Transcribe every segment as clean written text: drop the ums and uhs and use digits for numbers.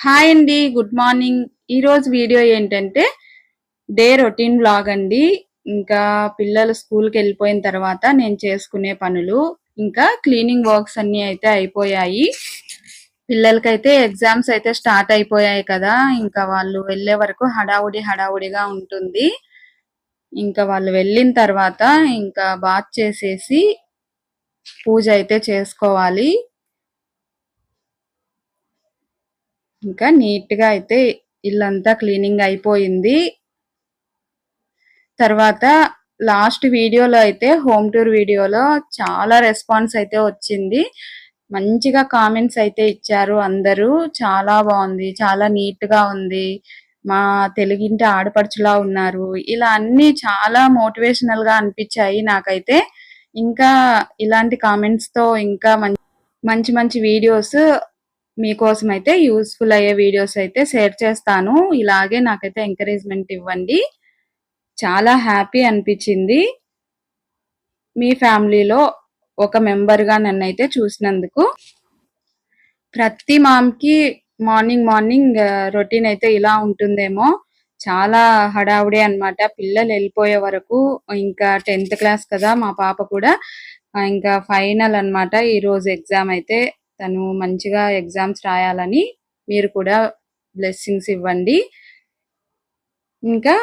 Hi అండి. Good morning. ఈరోజు video ఏంటంటే డే రొటీన్ వ్లాగ్ అండి. ఇంకా పిల్లలు స్కూల్‌కి వెళ్ళిపోయిన తర్వాత నేను చేసుకునే పనులు, ఇంకా క్లీనింగ్ వర్క్స్ అన్నీ అయితే అయిపోయాయి. పిల్లలకైతే ఎగ్జామ్స్ అయితే స్టార్ట్ అయిపోయాయి కదా! ఇంకా వాళ్ళు వెళ్ళే వరకు హడావుడిగా ఉంటుంది. ఇంకా వాళ్ళు వెళ్ళిన తర్వాత ఇంకా బాత్ చేసేసి పూజ అయితే చేసుకోవాలి. ఇంకా నీట్‌గా అయితే ఇల్లంతా క్లీనింగ్ అయిపోయింది. తర్వాత లాస్ట్ వీడియోలో అయితే హోమ్ టూర్ వీడియోలో చాలా రెస్పాన్స్ అయితే వచ్చింది. మంచిగా కామెంట్స్ అయితే ఇచ్చారు అందరూ. చాలా బావుంది. చాలా నీట్‌గా ఉంది. మా తెలుగింటి ఆడపడుచులా ఉన్నారు. ఇలా అన్నీ చాలా మోటివేషనల్‌గా అనిపిచ్చాయి నాకైతే. ఇంకా ఇలాంటి కామెంట్స్‌తో ఇంకా మంచి మంచి వీడియోస్ మీకోసమైతే యూజ్‌ఫుల్ అయ్యే వీడియోస్ అయితే షేర్ చేస్తాను. ఇలాగే నాకైతే ఎంకరేజ్‌మెంట్ ఇవ్వండి. చాలా హ్యాపీ అనిపిచ్చింది. మీ ఫ్యామిలీలో ఒక మెంబర్‌గా నన్నైతే చూసినందుకు. ప్రతి మామ్‌కి మార్నింగ్ రొటీన్ అయితే ఇలా ఉంటుందేమో. చాలా హడావుడి అన్నమాట. పిల్లలు ఎళ్ళిపోయే వరకు ఇంకా 10థ్ క్లాస్ కదా! మా పాప కూడా. ఇంకా ఫైనల్ అన్నమాట. ఈరోజు ఎగ్జామ్ అయితే. తను మంచిగా ఎగ్జామ్స్ రాయాలని మీరు కూడా బ్లెస్సింగ్స్ ఇవ్వండి. ఇంకా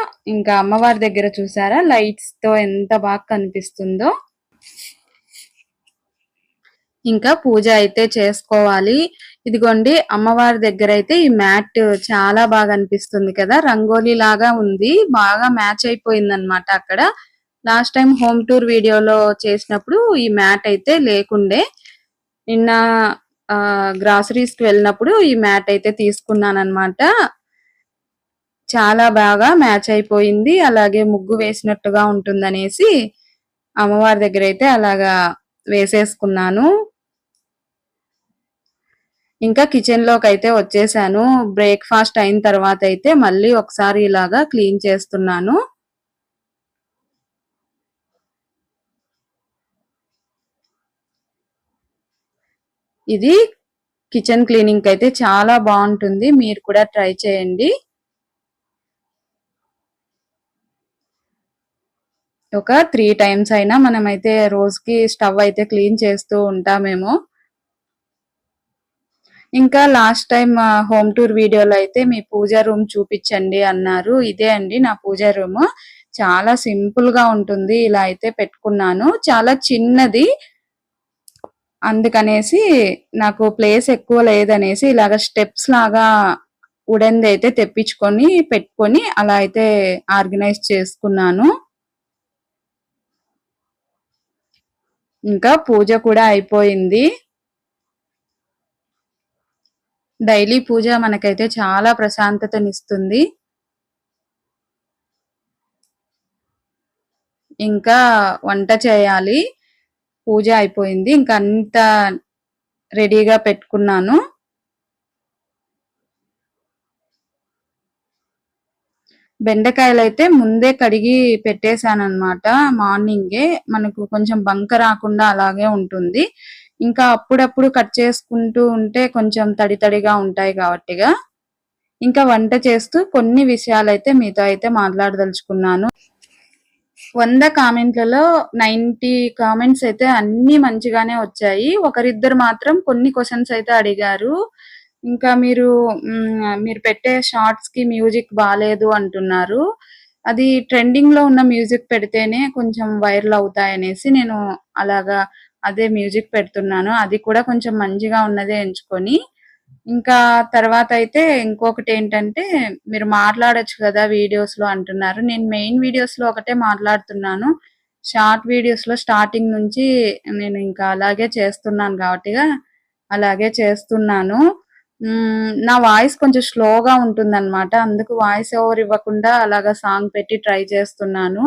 అమ్మవారి దగ్గర చూసారా లైట్స్‌తో ఎంత బాగా కనిపిస్తుందో. ఇంకా పూజ అయితే చేసుకోవాలి. ఇదిగోండి అమ్మవారి దగ్గరైతే ఈ మ్యాట్ చాలా బాగా అనిపిస్తుంది కదా! రంగోలీ లాగా ఉంది. బాగా మ్యాచ్ అయిపోయిందన్నమాట అక్కడ. లాస్ట్ టైం హోమ్ టూర్ వీడియోలో చేసినప్పుడు ఈ మ్యాట్ అయితే లేకుండే. నిన్న గ్రాసరీస్‌కి వెళ్ళినప్పుడు ఈ మ్యాట్ అయితే తీసుకున్నానన్నమాట. చాలా బాగా మ్యాచ్ అయిపోయింది. అలాగే ముగ్గు వేసినట్టుగా ఉంటుందనేసి అమ్మవారి దగ్గరైతే అలాగా వేసేసుకున్నాను. ఇంకా కిచెన్‌లోకైతే వచ్చేసాను. బ్రేక్‌ఫాస్ట్ అయిన తర్వాతైతే మళ్ళీ ఒకసారి ఇలాగా క్లీన్ చేస్తున్నాను. ఇది కిచెన్ క్లీనింగ్‌కైతే చాలా బావుంటుంది. మీరు కూడా ట్రై చేయండి. ఒక 3 టైమ్స్ అయినా మనమైతే రోజుకి స్టవ్ అయితే క్లీన్ చేస్తూ ఉంటామేమో. ఇంకా లాస్ట్ టైమ్ హోమ్ టూర్ వీడియోలో అయితే మీ పూజ రూమ్ చూపించండి అన్నారు. ఇదే అండి నా పూజ రూము. చాలా సింపుల్‌గా ఉంటుంది. ఇలా అయితే పెట్టుకున్నాను. చాలా చిన్నది. అందుకనేసి నాకు ప్లేస్ ఎక్కువ లేదనేసి ఇలాగ స్టెప్స్ లాగా వుడెన్‌ది అయితే తెప్పించుకొని పెట్టుకొని అలా అయితే ఆర్గనైజ్ చేసుకున్నాను. ఇంకా పూజ కూడా అయిపోయింది. డైలీ పూజ మనకైతే చాలా ప్రశాంతతనిస్తుంది. ఇంకా వంట చేయాలి. పూజ అయిపోయింది. ఇంక అంతా రెడీగా పెట్టుకున్నాను. బెండకాయలైతే ముందే కడిగి పెట్టేసానన్నమాట మార్నింగే. మనకు కొంచెం బంక రాకుండా అలాగే ఉంటుంది. ఇంకా అప్పుడప్పుడు కట్ చేసుకుంటూ ఉంటే కొంచెం తడి తడిగా ఉంటాయి కాబట్టిగా. ఇంకా వంట చేస్తూ కొన్ని విషయాలైతే మీతో అయితే మాట్లాడదలుచుకున్నాను. 100 కామెంట్లలో 90 కామెంట్స్ అయితే అన్నీ మంచిగానే వచ్చాయి. ఒకరిద్దరు మాత్రం కొన్ని క్వెషన్స్ అయితే అడిగారు. ఇంకా మీరు పెట్టే షార్ట్స్‌కి మ్యూజిక్ బాలేదు అంటున్నారు. అది ట్రెండింగ్‌లో ఉన్న మ్యూజిక్ పెడితేనే కొంచెం వైరల్ అవుతాయనేసి నేను అలాగా అదే మ్యూజిక్ పెడుతున్నాను. అది కూడా కొంచెం మంచిగా ఉన్నదే ఎంచుకొని. ఇంకా తర్వాతైతే ఇంకొకటేంటంటే మీరు మాట్లాడొచ్చు కదా వీడియోస్‌లో అంటున్నారు. నేను మెయిన్ వీడియోస్‌లో ఒకటే మాట్లాడుతున్నాను. షార్ట్ వీడియోస్‌లో స్టార్టింగ్ నుంచి నేను ఇంకా అలాగే చేస్తున్నాను కాబట్టిగా అలాగే చేస్తున్నాను. నా వాయిస్ కొంచెం స్లోగా ఉంటుందన్నమాట. అందుకు వాయిస్ ఓవర్ ఇవ్వకుండా అలాగా సాంగ్ పెట్టి ట్రై చేస్తున్నాను.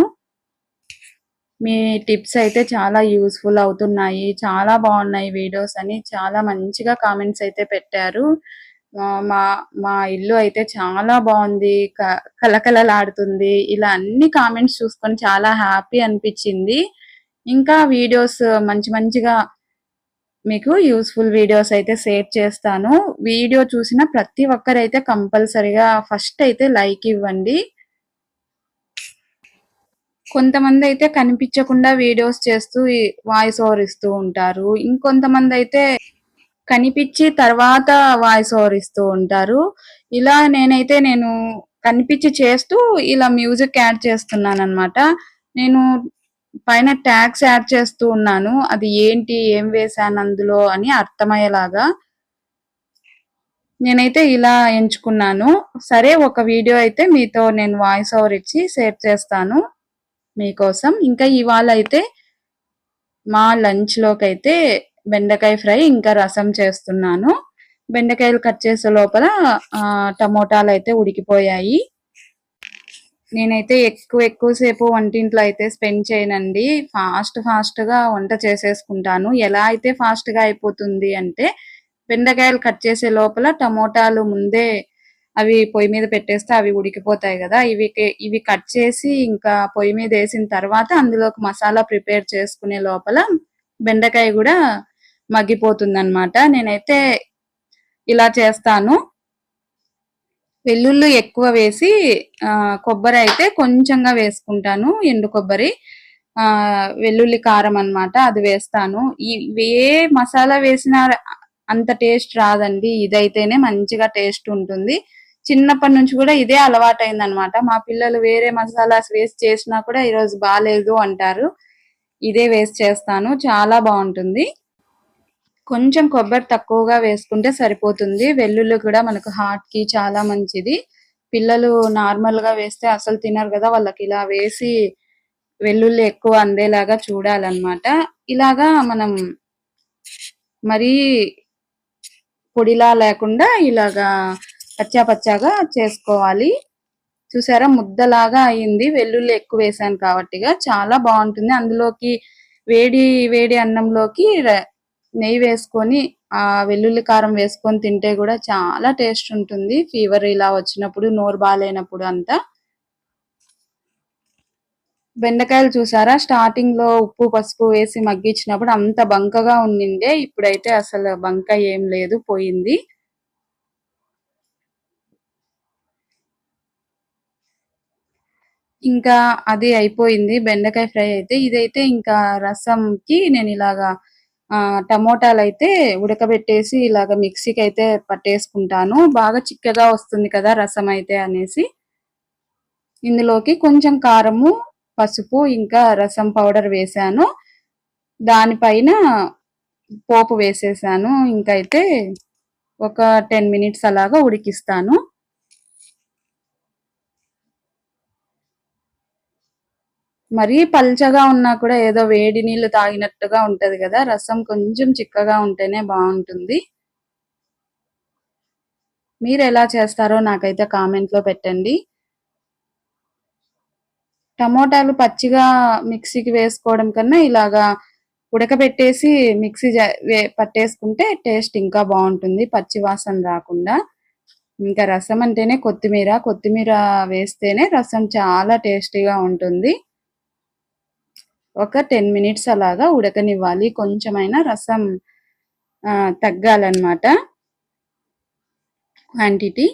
మీ టిప్స్ అయితే చాలా యూజ్‌ఫుల్ అవుతున్నాయి. చాలా బావున్నాయి వీడియోస్ అని చాలా మంచిగా కామెంట్స్ అయితే పెట్టారు. మా మా ఇల్లు అయితే చాలా బావుంది. కళకళలాడుతుంది. ఇలా అన్ని కామెంట్స్ చూసుకొని చాలా హ్యాపీ అనిపిచ్చింది. ఇంకా వీడియోస్ మంచిగా మీకు యూస్ఫుల్ వీడియోస్ అయితే షేర్ చేస్తాను. వీడియో చూసిన ప్రతి ఒక్కరైతే కంపల్సరీగా ఫస్ట్ అయితే లైక్ ఇవ్వండి. కొంతమంది అయితే కనిపించకుండా వీడియోస్ చేస్తూ వాయిస్ ఓవర్ ఇస్తూ ఉంటారు. ఇంకొంతమంది అయితే కనిపించి తర్వాత వాయిస్ ఓవర్ ఇస్తూ ఉంటారు. ఇలా నేను కనిపించి చేస్తూ ఇలా మ్యూజిక్ యాడ్ చేస్తున్నానన్నమాట. నేను పైన ట్యాగ్స్ యాడ్ చేస్తూ ఉన్నాను. అది ఏంటి, ఏం వేశాను అందులో అని అర్థమయ్యేలాగా. నేనైతే ఇలా ఎంచుకున్నాను. సరే, ఒక వీడియో అయితే మీతో నేను వాయిస్ ఓవర్ ఇచ్చి షేర్ చేస్తాను మీకోసం. ఇంకా ఇవాళ అయితే మా లంచ్ లోకైతే బెండకాయ ఫ్రై ఇంకా రసం చేస్తున్నాను. బెండకాయలు కట్ చేసే లోపల టమోటాలు అయితే ఉడికిపోయాయి. నేనైతే ఎక్కువసేపు వంటింట్లో అయితే స్పెండ్ చేయనండి. ఫాస్ట్ గా వంట చేసేసుకుంటాను. ఎలా అయితే ఫాస్ట్ గా అయిపోతుంది అంటే, బెండకాయలు కట్ చేసే లోపల టమోటాలు ముందే అవి పొయ్యి మీద పెట్టేస్తే అవి ఉడికిపోతాయి కదా. ఇవి కట్ చేసి ఇంకా పొయ్యి మీద వేసిన తర్వాత అందులోకి మసాలా ప్రిపేర్ చేసుకునే లోపల బెండకాయ కూడా మగ్గిపోతుంది అన్నమాట. నేనైతే ఇలా చేస్తాను. వెల్లుల్లి ఎక్కువ వేసి కొబ్బరి అయితే కొంచెంగా వేసుకుంటాను. ఎండు కొబ్బరి, వెల్లుల్లి కారం అన్నమాట, అది వేస్తాను. ఏ మసాలా వేసినా అంత టేస్ట్ రాదండి. ఇదైతేనే మంచిగా టేస్ట్ ఉంటుంది. చిన్నప్పటి నుంచి కూడా ఇదే అలవాటైంది అనమాట. మా పిల్లలు వేరే మసాలాస్ వేసి చేసినా కూడా ఈరోజు బాగాలేదు అంటారు. ఇదే వేసి చేస్తాను, చాలా బాగుంటుంది. కొంచెం కొబ్బరి తక్కువగా వేసుకుంటే సరిపోతుంది. వెల్లుల్లి కూడా మనకు హార్ట్ కి చాలా మంచిది. పిల్లలు నార్మల్ గా వేస్తే అసలు తినరు కదా, వాళ్ళకి ఇలా వేసి వెల్లుల్లి ఎక్కువ అందేలాగా చూడాలన్నమాట. ఇలాగా మనం మరీ పొడిలా లేకుండా ఇలాగా పచ్చా పచ్చాగా చేసుకోవాలి. చూసారా, ముద్దలాగా అయింది. వెల్లుల్లి ఎక్కువ వేసాను కాబట్టిగా చాలా బాగుంటుంది. అందులోకి వేడి వేడి అన్నంలోకి నెయ్యి వేసుకొని ఆ వెల్లుల్లి కారం వేసుకొని తింటే కూడా చాలా టేస్ట్ ఉంటుంది. ఫీవర్ ఇలా వచ్చినప్పుడు, నోరు బాగాలేనప్పుడు అంతా. బెండకాయలు చూసారా, స్టార్టింగ్ లో ఉప్పు పసుపు వేసి మగ్గించినప్పుడు అంత బంకగా ఉండిండే, ఇప్పుడైతే అసలు బంక ఏం లేదు, పోయింది. ఇంకా అది అయిపోయింది బెండకాయ ఫ్రై అయితే. ఇదైతే ఇంకా రసంకి నేను ఇలాగా టమోటాలు అయితే ఉడకబెట్టేసి ఇలాగ మిక్సీకి అయితే పట్టేసుకుంటాను. బాగా చిక్కగా వస్తుంది కదా రసం అయితే అనేసి. ఇందులోకి కొంచెం కారము, పసుపు ఇంకా రసం పౌడర్ వేసాను. దానిపైన పోపు వేసేసాను. ఇంకైతే ఒక 10 మినిట్స్ అలాగా ఉడికిస్తాను. మరీ పల్చగా ఉన్నా కూడా ఏదో వేడి నీళ్లు తాగినట్టుగా ఉంటది కదా. రసం కొంచెం చిక్కగా ఉంటేనే బాగుంటుంది. మీరు ఎలా చేస్తారో నాకైతే కామెంట్ లో పెట్టండి. టమోటాలు పచ్చిగా మిక్సీకి వేసుకోవడం కన్నా ఇలాగా ఉడకబెట్టేసి మిక్సీ పట్టేసుకుంటే టేస్ట్ ఇంకా బాగుంటుంది, పచ్చి వాసన రాకుండా. ఇంకా రసం అంటేనే కొత్తిమీర వేస్తేనే రసం చాలా టేస్టీగా ఉంటుంది. ఒక 10 మినిట్స్ అలాగా ఉడకనివ్వాలి. కొంచెమైనా రసం తగ్గాలన్నమాట క్వాంటిటీ.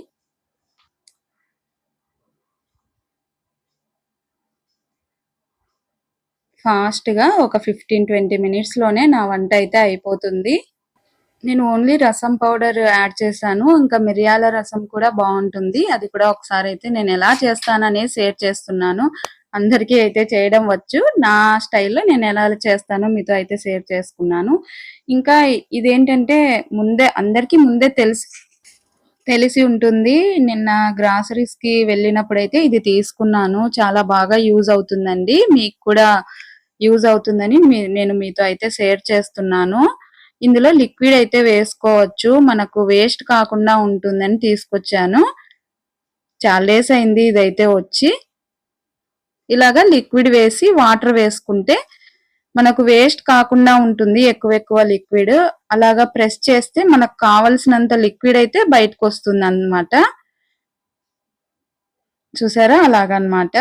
ఫాస్ట్ గా ఒక 15-20 మినిట్స్ లోనే నా వంట అయితే అయిపోతుంది. నేను ఓన్లీ రసం పౌడర్ యాడ్ చేశాను. ఇంకా మిరియాల రసం కూడా బాగుంటుంది. అది కూడా ఒకసారి అయితే నేను ఎలా చేస్తాననే షేర్ చేస్తున్నాను. అందరికీ అయితే చేయడం వచ్చు. నా స్టైల్లో నేను ఎలా చేస్తానో మీతో అయితే షేర్ చేసుకున్నాను. ఇంకా ఇదేంటంటే అందరికీ ముందే తెలిసి ఉంటుంది. నిన్న గ్రాసరీస్ కి వెళ్ళినప్పుడైతే ఇది తీసుకున్నాను. చాలా బాగా యూజ్ అవుతుందండి. మీకు కూడా యూజ్ అవుతుందని నేను మీతో అయితే షేర్ చేస్తున్నాను. ఇందులో లిక్విడ్ అయితే వేసుకోవచ్చు, మనకు వేస్ట్ కాకుండా ఉంటుందని తీసుకొచ్చాను. చాలా డేస్ అయింది ఇదైతే వచ్చి. ఇలాగా లిక్విడ్ వేసి వాటర్ వేసుకుంటే మనకు వేస్ట్ కాకుండా ఉంటుంది. ఎక్కువ లిక్విడ్ అలాగా ప్రెస్ చేస్తే మనకు కావలసినంత లిక్విడ్ అయితే బయటకు వస్తుంది అన్నమాట. చూసారా, అలాగనమాట.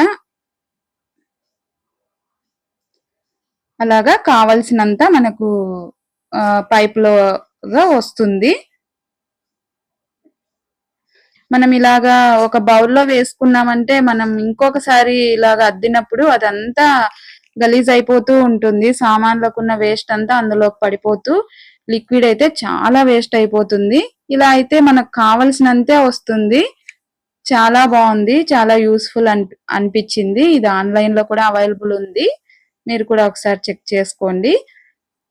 అలాగా కావలసినంత మనకు పైప్ లోగా వస్తుంది. మనం ఇలాగా ఒక బౌల్లో వేసుకున్నామంటే మనం ఇంకొకసారి ఇలాగా అద్దినప్పుడు అదంతా గలీజ్ అయిపోతూ ఉంటుంది. సామాన్లకున్న వేస్ట్ అంతా అందులోకి పడిపోతూ లిక్విడ్ అయితే చాలా వేస్ట్ అయిపోతుంది. ఇలా అయితే మనకు కావలసినంతే వస్తుంది. చాలా బాగుంది. చాలా యూస్ఫుల్ అనిపించింది. ఇది ఆన్లైన్ లో కూడా అవైలబుల్ ఉంది. మీరు కూడా ఒకసారి చెక్ చేసుకోండి.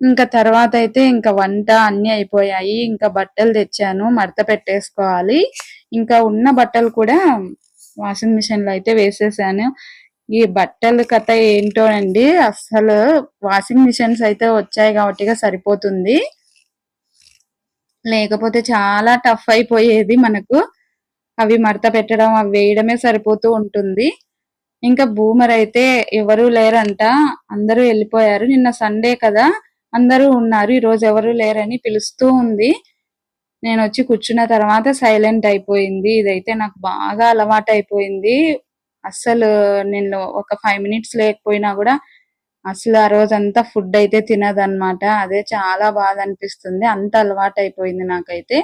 ఇంకా తర్వాత అయితే ఇంకా వంట అన్ని అయిపోయాయి. ఇంకా బట్టలు తెచ్చాను, మడత పెట్టేసుకోవాలి. ఇంకా ఉన్న బట్టలు కూడా వాషింగ్ మిషన్ లో అయితే వేసేసాను. ఈ బట్టల కథ ఏంటో అండి, అసలు వాషింగ్ మిషన్స్ అయితే వచ్చాయి కాబట్టిగా సరిపోతుంది. లేకపోతే చాలా టఫ్ అయిపోయేది మనకు. అవి మడత పెట్టడం, అవి వేయడమే సరిపోతూ ఉంటుంది. ఇంకా బూమర్ అయితే ఎవరూ లేరంట, అందరూ వెళ్ళిపోయారు. నిన్న సండే కదా, అందరూ ఉన్నారు, ఈ రోజు ఎవరూ లేరని పిలుస్తూ ఉంది. నేను వచ్చి కూర్చున్న తర్వాత సైలెంట్ అయిపోయింది. ఇదైతే నాకు బాగా అలవాటు అయిపోయింది. అస్సలు నేను ఒక 5 మినిట్స్ లేకపోయినా కూడా అసలు ఆ రోజంతా ఫుడ్ అయితే తినదన్నమాట. అదే చాలా బాధ అనిపిస్తుంది. అంత అలవాటు అయిపోయింది నాకైతే.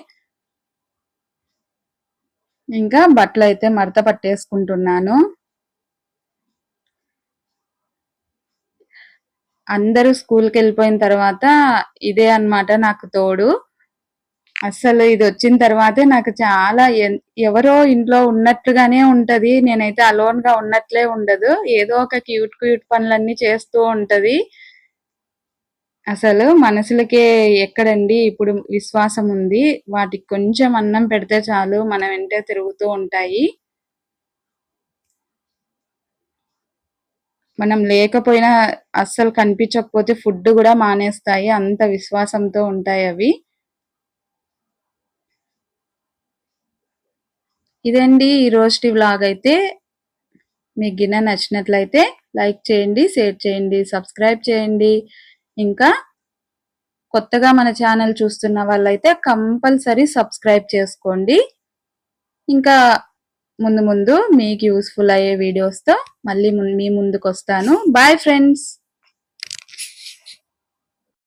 ఇంకా బట్టలైతే మడత పట్టేసుకుంటున్నాను. అందరూ స్కూల్కి వెళ్ళిపోయిన తర్వాత ఇదే అన్నమాట నాకు తోడు. అసలు ఇది వచ్చిన తర్వాతే నాకు చాలా ఎవరో ఇంట్లో ఉన్నట్టుగానే ఉంటది. నేనైతే అలోన్ గా ఉన్నట్లే ఉండదు. ఏదో ఒక క్యూట్ క్యూట్ పనులన్నీ చేస్తూ ఉంటది. అసలు మనుషులకే ఎక్కడండి ఇప్పుడు విశ్వాసం ఉంది. వాటికి కొంచెం అన్నం పెడితే చాలు మన వెంటే తిరుగుతూ ఉంటాయి. మనం లేకపోయినా అస్సలు కనిపించకపోతే ఫుడ్ కూడా మానేస్తాయి. అంత విశ్వాసంతో ఉంటాయి అవి. ఇదండి ఈ రోజుటి వ్లాగ్ అయితే. మీకు గిన్నె నచ్చినట్లయితే లైక్ చేయండి, షేర్ చేయండి, సబ్స్క్రైబ్ చేయండి. ఇంకా కొత్తగా మన ఛానల్ చూస్తున్న వాళ్ళైతే కంపల్సరీ సబ్స్క్రైబ్ చేసుకోండి. ఇంకా ముందు ముందు మీకు యూస్ఫుల్ అయ్యే వీడియోస్తో మళ్ళీ మీ ముందుకు వస్తాను. Bye friends.